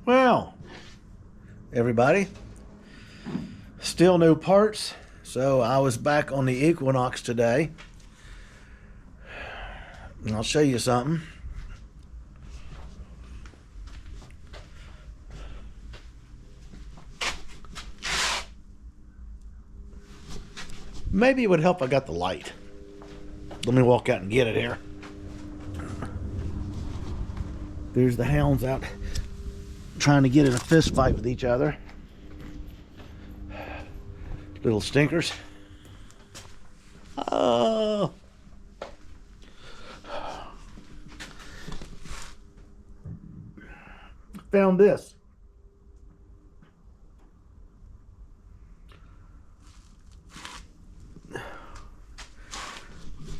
Well, everybody, still no parts, so I was back on the Equinox today, and I'll show you something. Maybe it would help if I got the light. Let me walk out and get it here. There's the hounds out trying to get in a fist fight with each other. Little stinkers. Oh. Found this.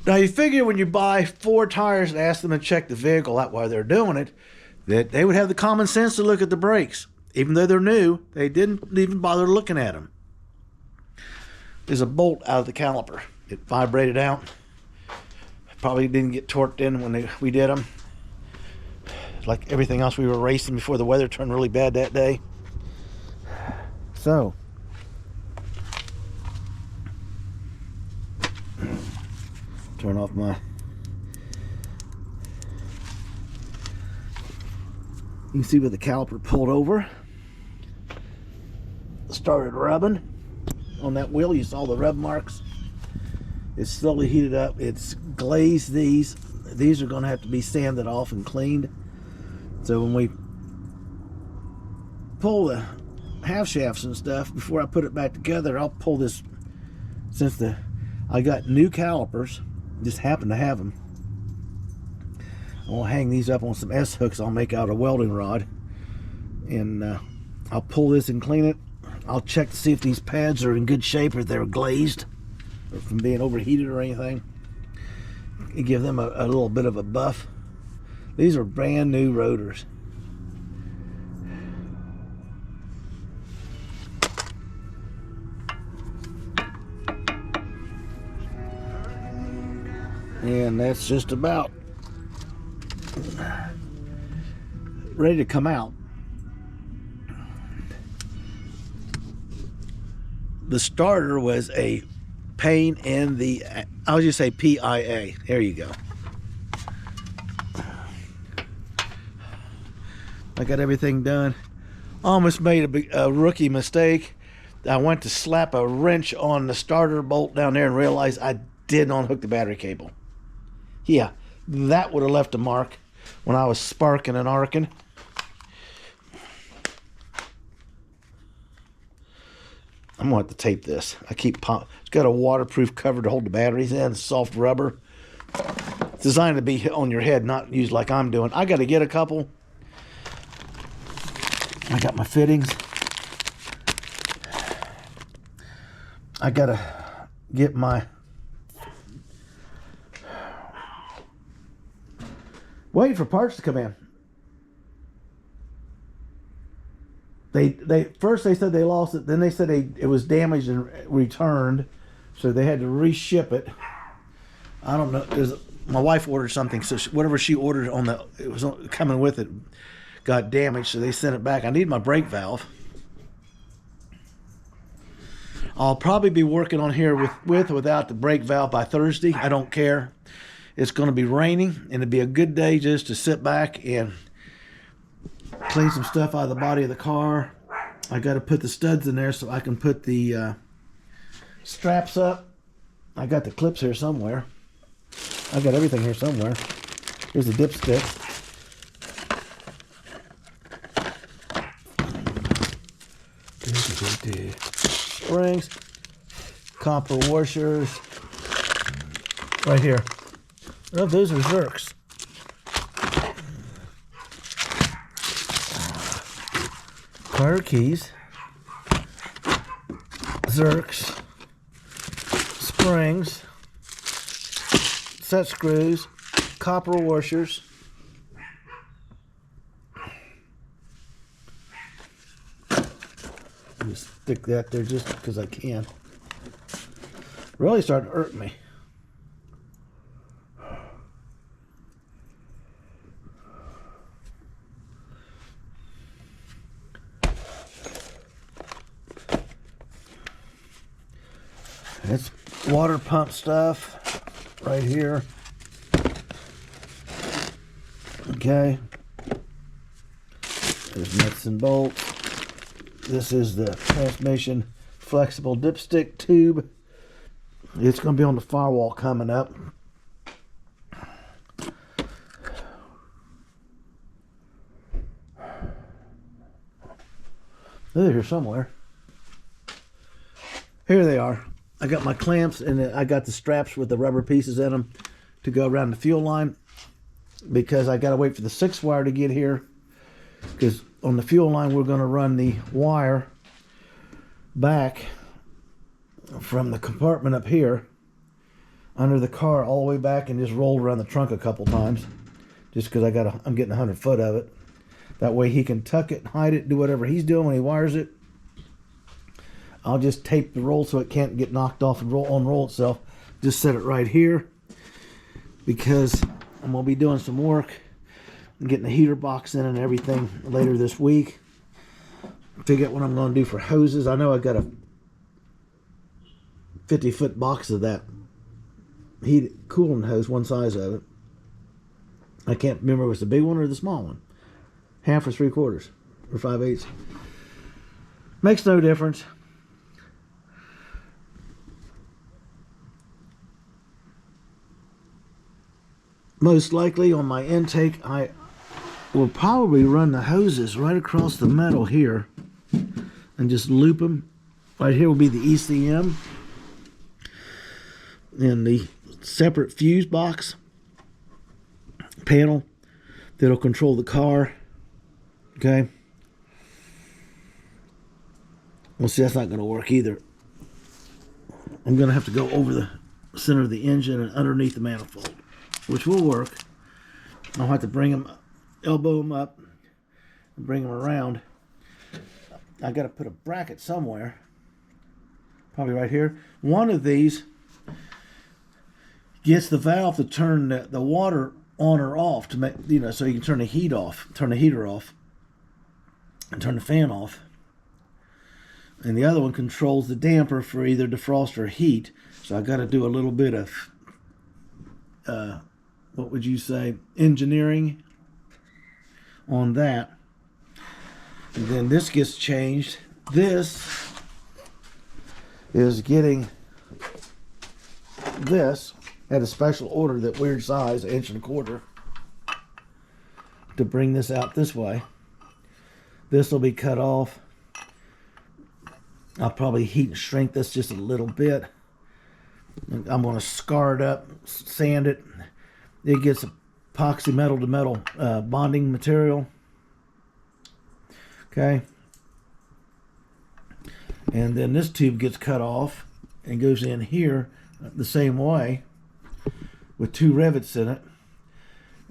Now you figure when you buy 4 tires and ask them to check the vehicle out while they're doing it, that they would have the common sense to look at the brakes. Even though they're new, they didn't even bother looking at them. There's a bolt out of the caliper. It vibrated out. Probably didn't get torqued in when we did them. Like everything else, we were racing before the weather turned really bad that day. So, turn off my... You can see where the caliper pulled over. Started rubbing on that wheel. You saw the rub marks. It's slowly heated up. It's glazed these. These are going to have to be sanded off and cleaned. So when we pull the half shafts and stuff, before I put it back together, I'll pull this. Since I got new calipers, just happen to have them. I'll hang these up on some S-hooks I'll make out of a welding rod. And I'll pull this and clean it. I'll check to see if these pads are in good shape or if they're glazed or from being overheated or anything. And give them a little bit of a buff. These are brand new rotors. And that's just about ready to come out. The starter was a pain in the... I'll just say PIA. There you go. I got everything done. Almost made a rookie mistake. I went to slap a wrench on the starter bolt down there and realized I didn't unhook the battery cable. Yeah, that would have left a mark when I was sparking and arcing. I'm gonna have to tape this. It's got a waterproof cover to hold the batteries in, soft rubber. It's designed to be on your head, not used like I'm doing. I got to get a couple. I got my fittings. I got to get my... Wait for parts to come in. They first they said they lost it, then they said it was damaged and returned, so they had to reship it. I don't know. My wife ordered something, so whatever she ordered it was coming with it, got damaged, so they sent it back. I need my brake valve. I'll probably be working on here with or without the brake valve by Thursday. I don't care. It's going to be raining, and it'd be a good day just to sit back and clean some stuff out of the body of the car. I got to put the studs in there so I can put the straps up. I got the clips here somewhere. I got everything here somewhere. Here's the dipstick. Springs, copper washers, right here. Oh, those are Zerks. Car keys, Zerks, springs, set screws, copper washers. Just stick that there just because I can. Really starting to hurt me. It's water pump stuff right here. Okay. There's nuts and bolts. This is the transmission flexible dipstick tube. It's going to be on the firewall coming up. They're here somewhere. Here they are. I got my clamps and I got the straps with the rubber pieces in them to go around the fuel line, because I got to wait for the 6-wire to get here, because on the fuel line we're going to run the wire back from the compartment up here under the car all the way back and just roll around the trunk a couple times, just because I'm getting 100 foot of it. That way he can tuck it, hide it, do whatever he's doing when he wires it. I'll just tape the roll so it can't get knocked off and unroll itself. Just set it right here, because I'm going to be doing some work and getting the heater box in and everything later this week. Figure out what I'm going to do for hoses. I know I got a 50-foot box of that cooling hose, one size of it. I can't remember if it was the big one or the small one. 1/2 or 3/4 or 5/8. Makes no difference. Most likely on my intake, I will probably run the hoses right across the metal here and just loop them. Right here will be the ECM and the separate fuse box panel that'll control the car. Okay. Well, see, that's not going to work either. I'm going to have to go over the center of the engine and underneath the manifold, which will work. I'll have to bring them, elbow them up, and bring them around. I got to put a bracket somewhere, probably right here. One of these gets the valve to turn the water on or off to make, so you can turn the heat off, turn the heater off, and turn the fan off. And the other one controls the damper for either defrost or heat. So I got to do a little bit of what would you say, engineering on that. And then this gets changed. This is getting this at a special order, that weird size, 1.25 inches, to bring this out this way. This will be cut off. I'll probably heat and shrink this just a little bit. I'm going to scar it up, sand it. It gets epoxy metal to metal bonding material. Okay. And then this tube gets cut off and goes in here the same way with 2 rivets in it.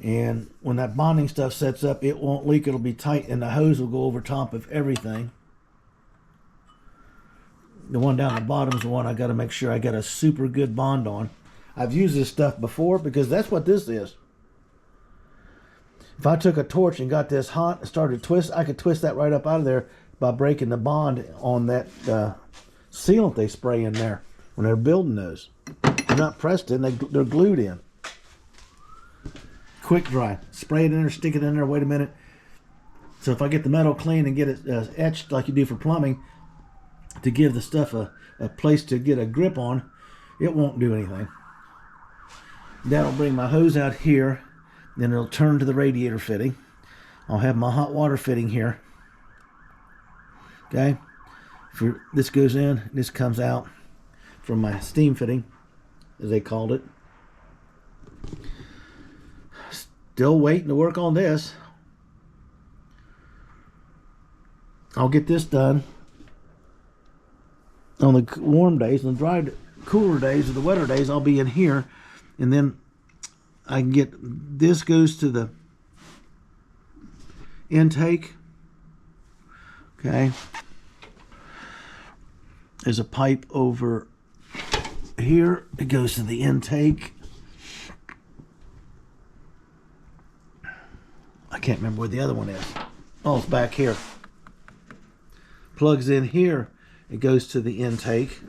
And when that bonding stuff sets up, it won't leak. It'll be tight, and the hose will go over top of everything. The one down the bottom is the one I got to make sure I got a super good bond on. I've used this stuff before, because that's what this is. If I took a torch and got this hot and started to twist, I could twist that right up out of there by breaking the bond on that sealant they spray in there when they're building those. They're not pressed in, they're glued in. Quick dry. Spray it in there, stick it in there, wait a minute. So if I get the metal clean and get it etched like you do for plumbing, to give the stuff a place to get a grip on, it won't do anything. That'll bring my hose out here, then it'll turn to the radiator fitting. I'll have my hot water fitting here. Okay, this goes in, this comes out from my steam fitting, as they called it. Still waiting to work on this. I'll get this done on the warm days. On the dry, cooler days or the wetter days, I'll be in here, and then I can get this goes to the intake. Okay, there's a pipe over here. It goes to the intake. I can't remember where the other one is. Oh, it's back here. Plugs in here. It goes to the intake.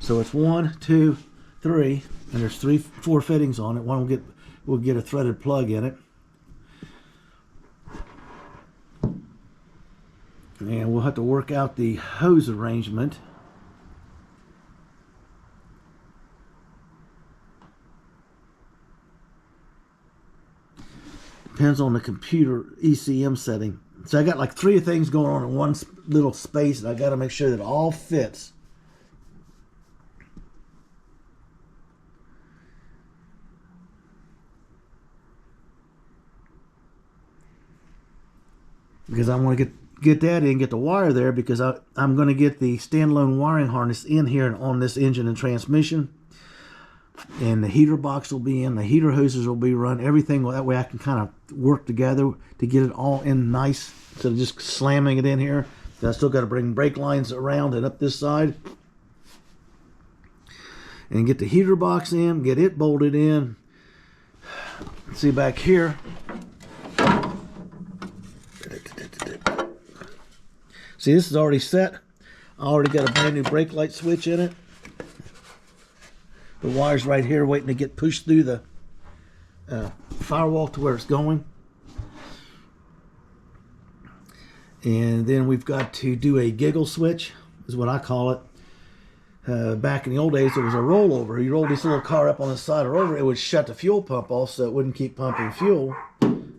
So it's 1, 2, 3, and there's 4 fittings on it. One will get a threaded plug in it. And we'll have to work out the hose arrangement. Depends on the computer ECM setting. So I got like 3 things going on in one little space, and I got to make sure that it all fits. Because I want to get that in, get the wire there, because I'm going to get the standalone wiring harness in here and on this engine and transmission. And the heater box will be in, the heater hoses will be run, everything. That way I can kind of work together to get it all in nice, instead of just slamming it in here. I still got to bring brake lines around and up this side. And get the heater box in, get it bolted in. See back here. See, this is already set. I already got a brand new brake light switch in it. The wire's right here waiting to get pushed through the firewall to where it's going. And then we've got to do a giggle switch, is what I call it. Back in the old days, it was a rollover. You rolled this little car up on the side or over, it would shut the fuel pump off so it wouldn't keep pumping fuel.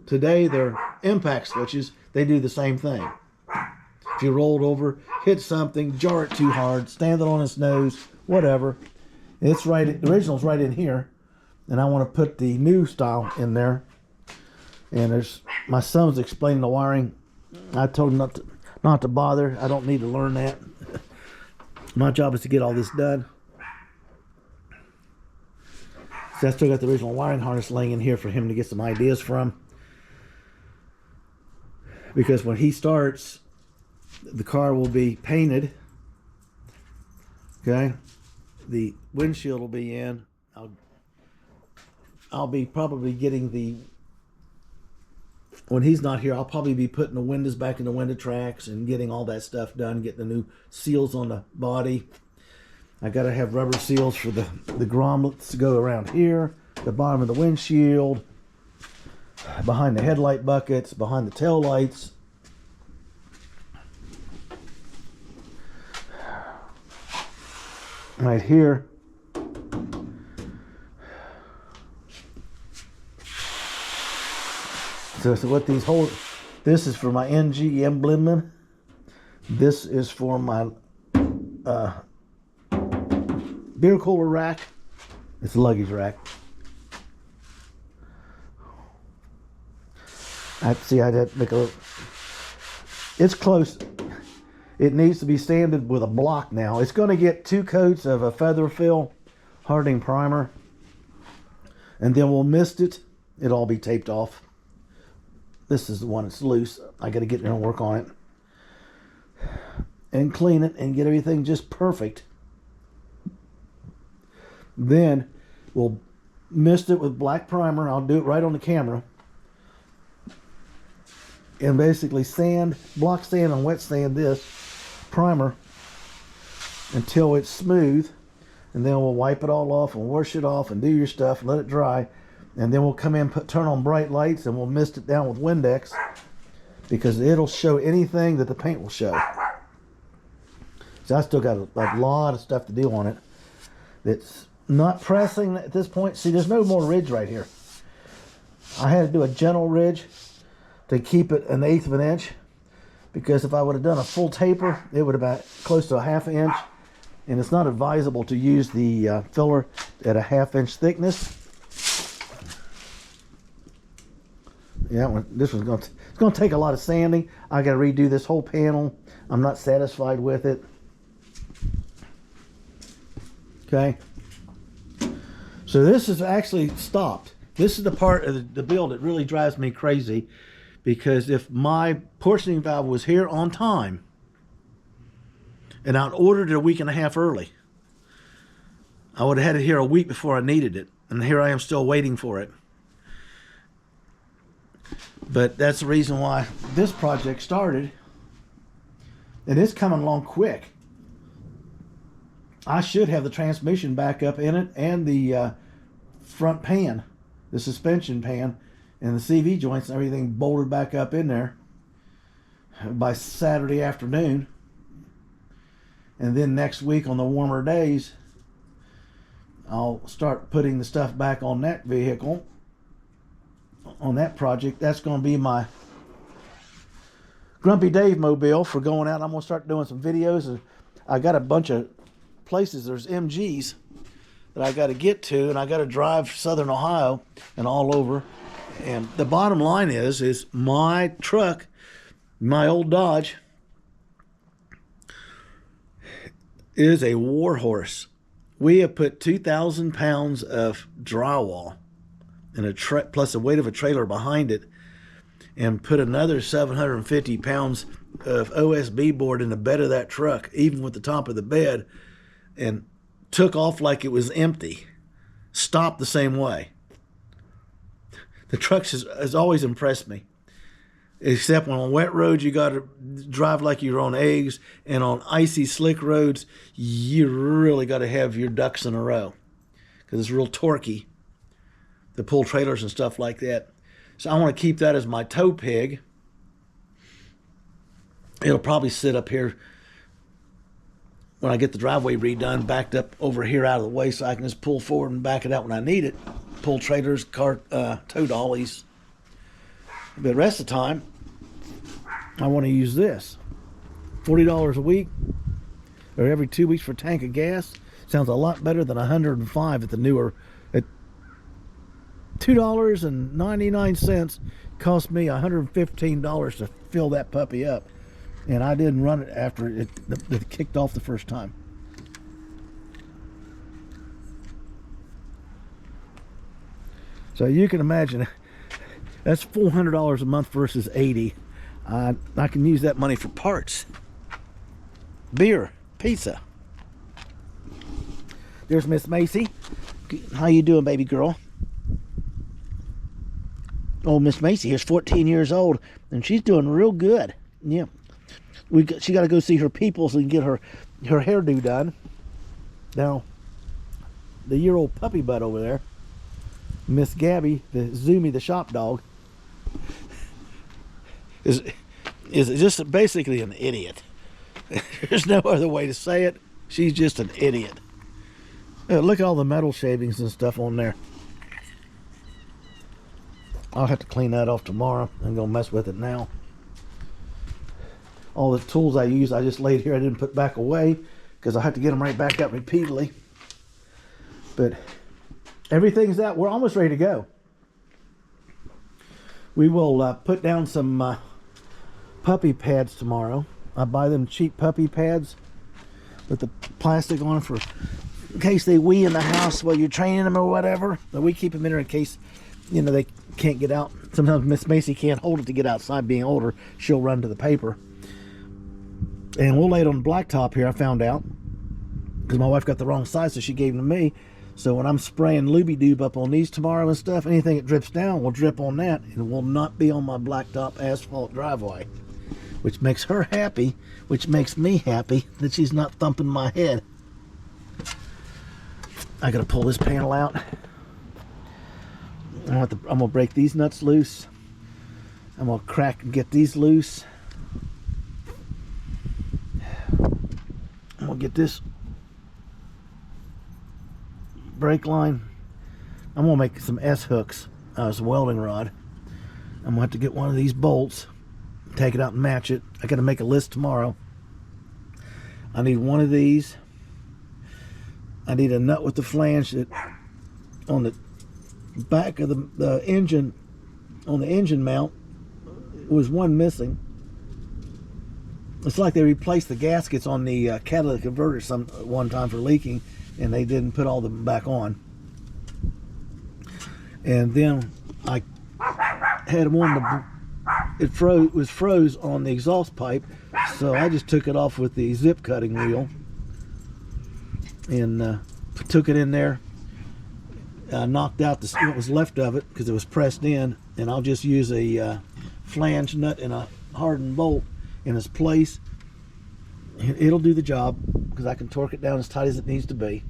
Today, they're impact switches. They do the same thing. If you rolled over, hit something, jar it too hard, stand it on its nose, whatever. It's right, the original's right in here, and I want to put the new style in there. And there's, my son's explaining the wiring. I told him not to bother. I don't need to learn that. My job is to get all this done. So I still got the original wiring harness laying in here for him to get some ideas from. Because when he starts, the car will be painted. Okay. The windshield will be in. I'll be probably getting the, when he's not here, I'll probably be putting the windows back in the window tracks and getting all that stuff done, getting the new seals on the body. I got to have rubber seals for the grommets to go around here, the bottom of the windshield, behind the headlight buckets, behind the tail lights. Right here. So what these hold, this is for my NG emblem. This is for my beer cooler rack. It's a luggage rack. I had to make a, it's close. It needs to be sanded with a block now. It's going to get 2 coats of a feather fill hardening primer, and then we'll mist it. It'll all be taped off. This is the one that's loose. I got to get there and work on it and clean it and get everything just perfect. Then we'll mist it with black primer. I'll do it right on the camera. And basically sand, block sand and wet sand this primer until it's smooth, and then we'll wipe it all off and wash it off and do your stuff, let it dry, and then we'll come in, turn on bright lights, and we'll mist it down with Windex, because it'll show anything that the paint will show. So I still got a lot of stuff to do on it. It's not pressing at this point. See, there's no more ridge right here. I had to do a gentle ridge to keep it 1/8 of an inch, because if I would have done a full taper, it would have been close to 1/2 inch, and it's not advisable to use the filler at a 1/2 inch thickness. Yeah, this one's going to take a lot of sanding. I got to redo this whole panel. I'm not satisfied with it. Okay. So this is actually stopped. This is the part of the build that really drives me crazy, because if my portioning valve was here on time, and I'd ordered it a week and a half early, I would have had it here a week before I needed it, and here I am still waiting for it. But that's the reason why this project started, and it's coming along quick. I should have the transmission back up in it and the front pan, the suspension pan, and the CV joints and everything bolted back up in there by Saturday afternoon. And then next week on the warmer days, I'll start putting the stuff back on that vehicle, on that project. That's going to be my Grumpy Dave mobile for going out. I'm going to start doing some videos. I got a bunch of places. There's MGs that I got to get to, and I got to drive Southern Ohio and all over. And the bottom line is my truck, my old Dodge, is a war horse. We have put 2,000 pounds of drywall and plus the weight of a trailer behind it, and put another 750 pounds of OSB board in the bed of that truck, even with the top of the bed, and took off like it was empty. Stopped the same way. The truck has always impressed me. Except when on wet roads you got to drive like you're on eggs, and on icy, slick roads you really got to have your ducks in a row, because it's real torquey to pull trailers and stuff like that. So I want to keep that as my tow pig. It'll probably sit up here when I get the driveway redone, backed up over here out of the way, so I can just pull forward and back it out when I need it. Pull trailers, tow dollies. But the rest of the time, I want to use this. $40 a week, or every 2 weeks for a tank of gas. Sounds a lot better than $105 at the newer. At $2.99 cost me $115 to fill that puppy up, and I didn't run it after it kicked off the first time. So you can imagine, that's $400 a month versus $80. I can use that money for parts, beer, pizza. There's Miss Macy. How you doing, baby girl? Oh, Miss Macy is 14 years old, and she's doing real good. Yeah, she got to go see her people so we can get her hairdo done. Now, the year-old puppy butt over there, Miss Gabby, the Zoomy, the shop dog, is just basically an idiot. There's no other way to say it. She's just an idiot. Look at all the metal shavings and stuff on there. I'll have to clean that off tomorrow. I'm gonna mess with it now. All the tools I use, I just laid here. I didn't put back away because I have to get them right back up repeatedly. But everything's out. We're almost ready to go. We will put down some puppy pads tomorrow. I buy them cheap puppy pads with the plastic on them for in case they wee in the house while you're training them or whatever. But we keep them in there in case, you know, they can't get out. Sometimes Miss Macy can't hold it to get outside. Being older, she'll run to the paper. And we'll lay it on the blacktop here, I found out, because my wife got the wrong size, so she gave them to me. So when I'm spraying Looby-Doob up on these tomorrow and stuff, anything that drips down will drip on that and will not be on my blacktop asphalt driveway, which makes her happy, which makes me happy that she's not thumping my head. I gotta pull this panel out. I'm gonna break these nuts loose. I'm gonna crack and get these loose. I'm gonna get this brake line. I'm gonna make some S hooks, some welding rod. I'm gonna have to get one of these bolts, take it out and match it. I gotta make a list tomorrow. I need one of these. I need a nut with the flange that on the back of the engine, on the engine mount, was one missing. It's like they replaced the gaskets on the catalytic converter one time for leaking, and they didn't put all of them back on. And then I had one, it was froze on the exhaust pipe, so I just took it off with the zip cutting wheel and took it in there, knocked out what was left of it because it was pressed in, and I'll just use a flange nut and a hardened bolt in its place. It'll do the job. because I can torque it down as tight as it needs to be.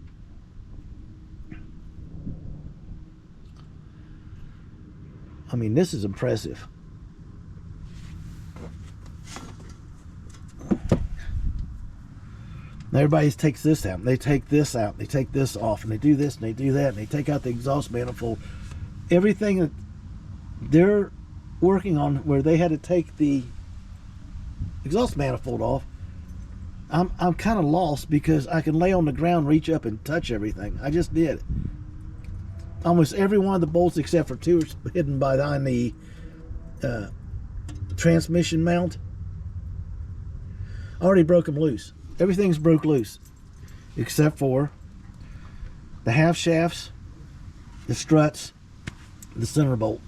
I mean, this is impressive. Now everybody takes this out, and they take this out, and they take this off, and they do this, and they do that, and they take out the exhaust manifold. Everything that they're working on where they had to take the exhaust manifold off, I'm kind of lost, because I can lay on the ground, reach up, and touch everything. I just did. Almost every one of the bolts except for two are hidden behind the transmission mount. I already broke them loose. Everything's broke loose except for the half shafts, the struts, the center bolt,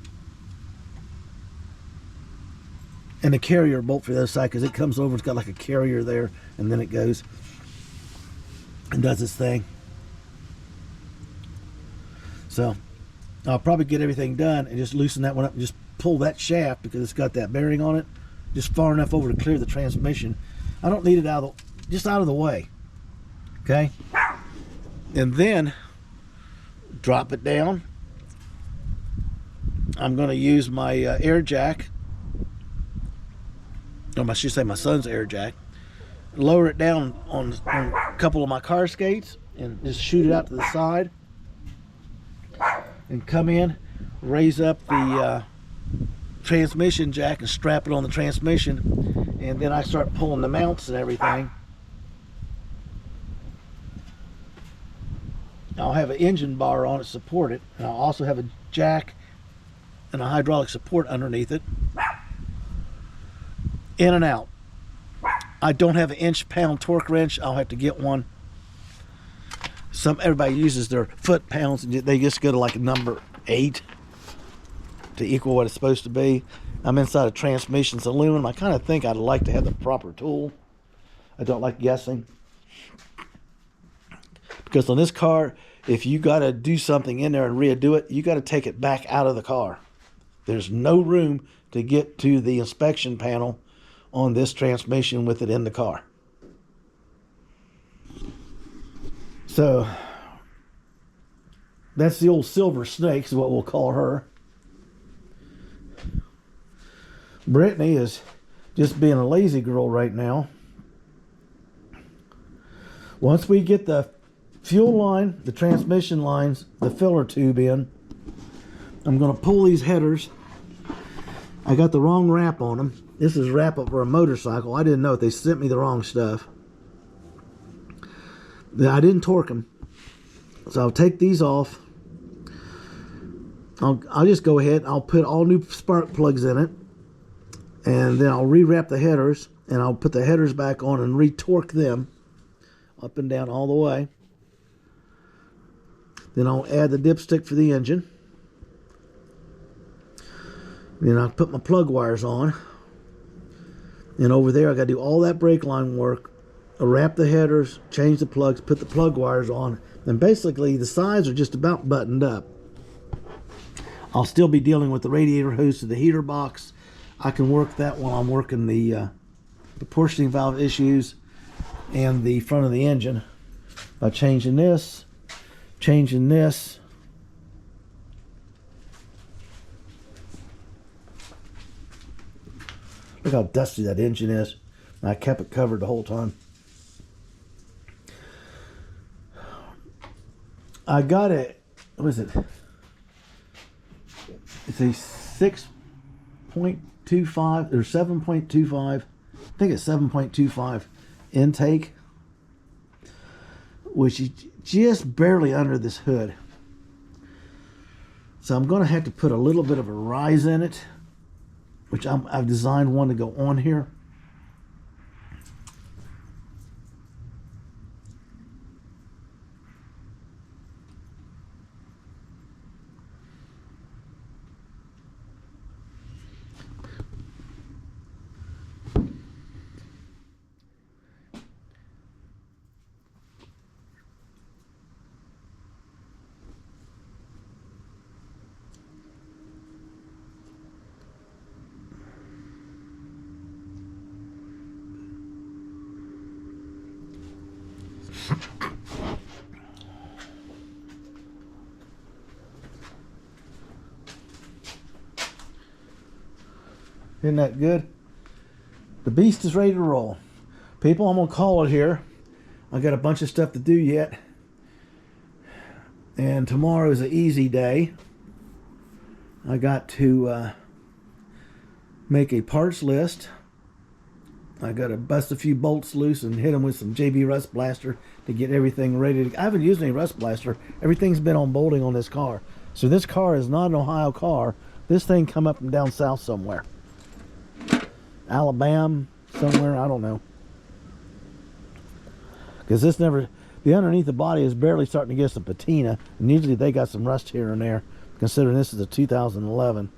and the carrier bolt for the other side, because it comes over, it's got like a carrier there, and then it goes and does its thing. So I'll probably get everything done and just loosen that one up and just pull that shaft, because it's got that bearing on it, just far enough over to clear the transmission. I don't need it just out of the way. Okay, and then drop it down. I'm going to use my air jack, or I should say my son's air jack, lower it down on a couple of my car skates and just shoot it out to the side, and come in, raise up the transmission jack and strap it on the transmission, and then I start pulling the mounts and everything. I'll have an engine bar on it, support it, and I'll also have a jack and a hydraulic support underneath it. In and out. I don't have an inch-pound torque wrench. I'll have to get one. Everybody uses their foot-pounds, and they just go to like a number 8 to equal what it's supposed to be. I'm inside a transmission. It's aluminum. I kind of think I'd like to have the proper tool. I don't like guessing. Because on this car, if you got to do something in there and redo it, you got to take it back out of the car. There's no room to get to the inspection panel on this transmission with it in the car. So that's the old Silver Snake, is what we'll call her. Brittany is just being a lazy girl right now. Once we get the fuel line, the transmission lines, the filler tube in, I'm going to pull these headers. I got the wrong wrap on them. This is wrap up for a motorcycle. I didn't know it. They sent me the wrong stuff. I didn't torque them. So I'll take these off. I'll just go ahead. I'll put all new spark plugs in it. And then I'll re-wrap the headers. And I'll put the headers back on and re-torque them up and down all the way. Then I'll add the dipstick for the engine. Then I'll put my plug wires on. And over there I got to do all that brake line work. I'll wrap the headers, change the plugs, put the plug wires on. And basically the sides are just about buttoned up. I'll still be dealing with the radiator hose to the heater box. I can work that while I'm working the portioning valve issues and the front of the engine by changing this, changing this. Look how dusty that engine is. I kept it covered the whole time. I got it. What is it? It's a 6.25 or 7.25. I think it's 7.25 intake, which is just barely under this hood. So I'm going to have to put a little bit of a rise in it, which I've designed one to go on here. Isn't that good? The beast is ready to roll. People, I'm going to call it here. I got a bunch of stuff to do yet. And tomorrow is an easy day. I got to make a parts list. I got to bust a few bolts loose and hit them with some JB Rust Blaster to get everything ready. I haven't used any Rust Blaster. Everything's been on bolting on this car. So this car is not an Ohio car. This thing come up from down south somewhere. Alabama, somewhere, I don't know. Because this never, the underneath the body is barely starting to get some patina. And usually they got some rust here and there, considering this is a 2011.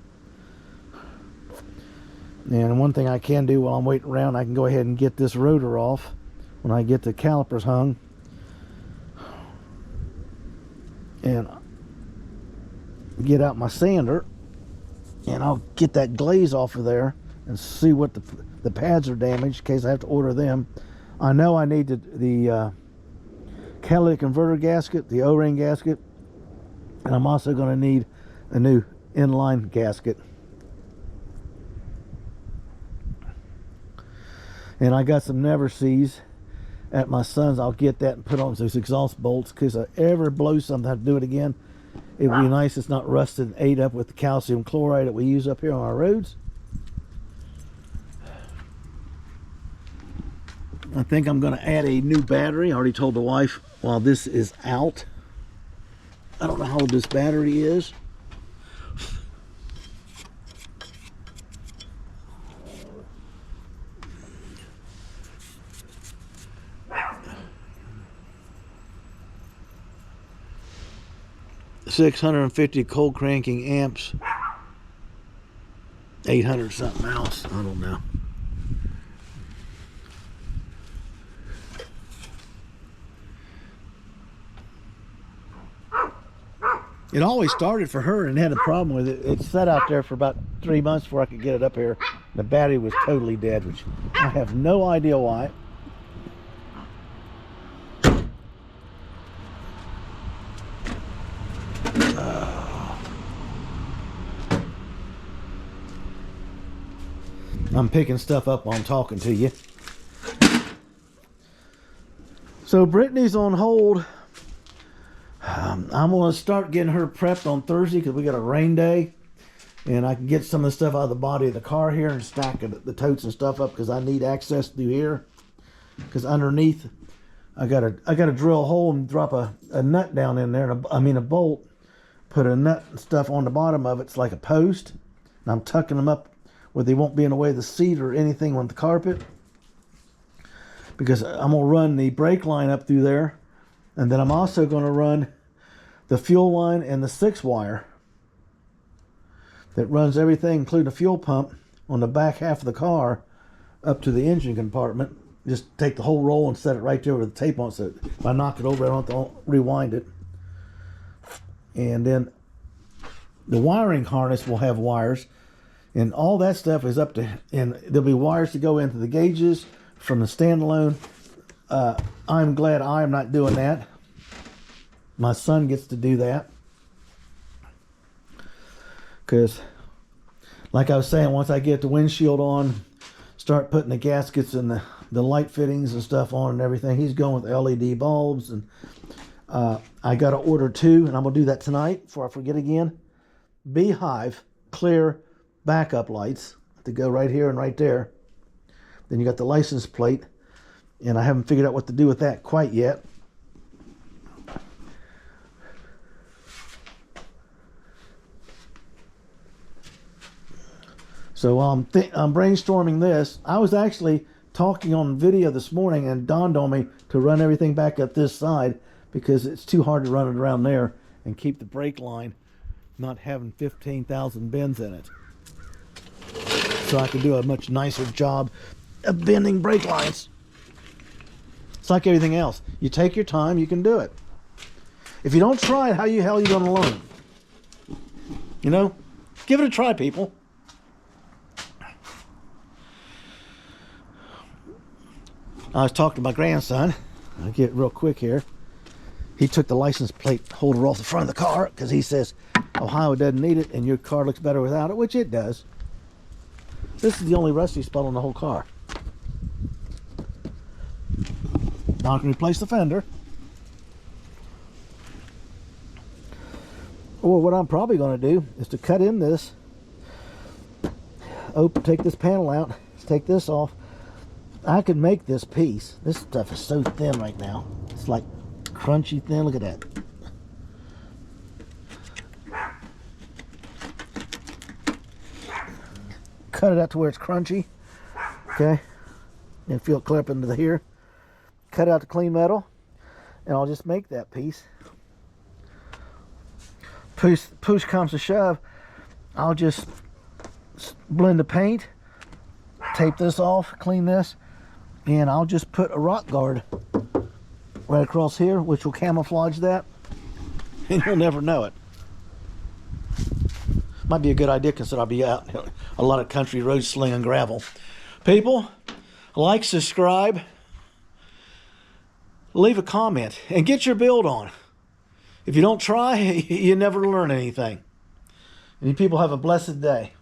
And one thing I can do while I'm waiting around, I can go ahead and get this rotor off when I get the calipers hung. And get out my sander, and I'll get that glaze off of there and see what the pads are damaged in case I have to order them. I know I need the catalytic converter gasket, the O-ring gasket, and I'm also going to need a new inline gasket. And I got some Never Sees at my son's. I'll get that and put on those exhaust bolts, because if I ever blow something, I have to do it again. It would be nice it's not rusted and ate up with the calcium chloride that we use up here on our roads. I think I'm going to add a new battery. I already told the wife while this is out. I don't know how old this battery is. $650 cold cranking amps, 800 something else. I don't know. It always started for her and had a problem with it. It sat out there for about 3 months before I could get it up here. The battery was totally dead, which I have no idea why. I'm picking stuff up while I'm talking to you. So Brittany's on hold. I'm going to start getting her prepped on Thursday because we got a rain day. And I can get some of the stuff out of the body of the car here and stack the totes and stuff up because I need access through here. Because underneath, I got to drill a hole and drop a nut down in there. A bolt. Put a nut and stuff on the bottom of it. It's like a post. And I'm tucking them up where they won't be in the way of the seat or anything on the carpet. Because I'm going to run the brake line up through there. And then I'm also going to run the fuel line and the 6-wire that runs everything, including the fuel pump, on the back half of the car up to the engine compartment. Just take the whole roll and set it right there with the tape on it, so if I knock it over, I don't have to rewind it. And then the wiring harness will have wires, and all that stuff is up to, and there'll be wires to go into the gauges from the standalone. I'm glad I'm not doing that. My son gets to do that. Because, like I was saying, once I get the windshield on, start putting the gaskets and the light fittings and stuff on and everything, he's going with LED bulbs. And I got to order 2, and I'm going to do that tonight before I forget again. Beehive clear backup lights to go right here and right there. Then you got the license plate. And I haven't figured out what to do with that quite yet. So I'm brainstorming this. I was actually talking on video this morning, and it dawned on me to run everything back up this side because it's too hard to run it around there and keep the brake line not having 15,000 bends in it. So I can do a much nicer job of bending brake lines. It's like everything else. You take your time, you can do it. If you don't try it, how the hell are you going to learn? You know? Give it a try, people. I was talking to my grandson. I'll get it real quick here. He took the license plate holder off the front of the car because he says Ohio doesn't need it and your car looks better without it, which it does. This is the only rusty spot on the whole car. Now I can replace the fender. Or what I'm probably going to do is to cut in this, take this panel out, take this off. I could make this piece. This stuff is so thin right now. It's like crunchy thin. Look at that. Cut it out to where it's crunchy. Okay. And feel it clear up into here. Cut out the clean metal. And I'll just make that piece. Push comes to shove, I'll just blend the paint, tape this off, clean this, and I'll just put a rock guard right across here, which will camouflage that, and you'll never know it. Might be a good idea because I'll be out a lot of country roads slinging gravel. People, like, subscribe, leave a comment, and get your build on. If you don't try, you never learn anything. And you people have a blessed day.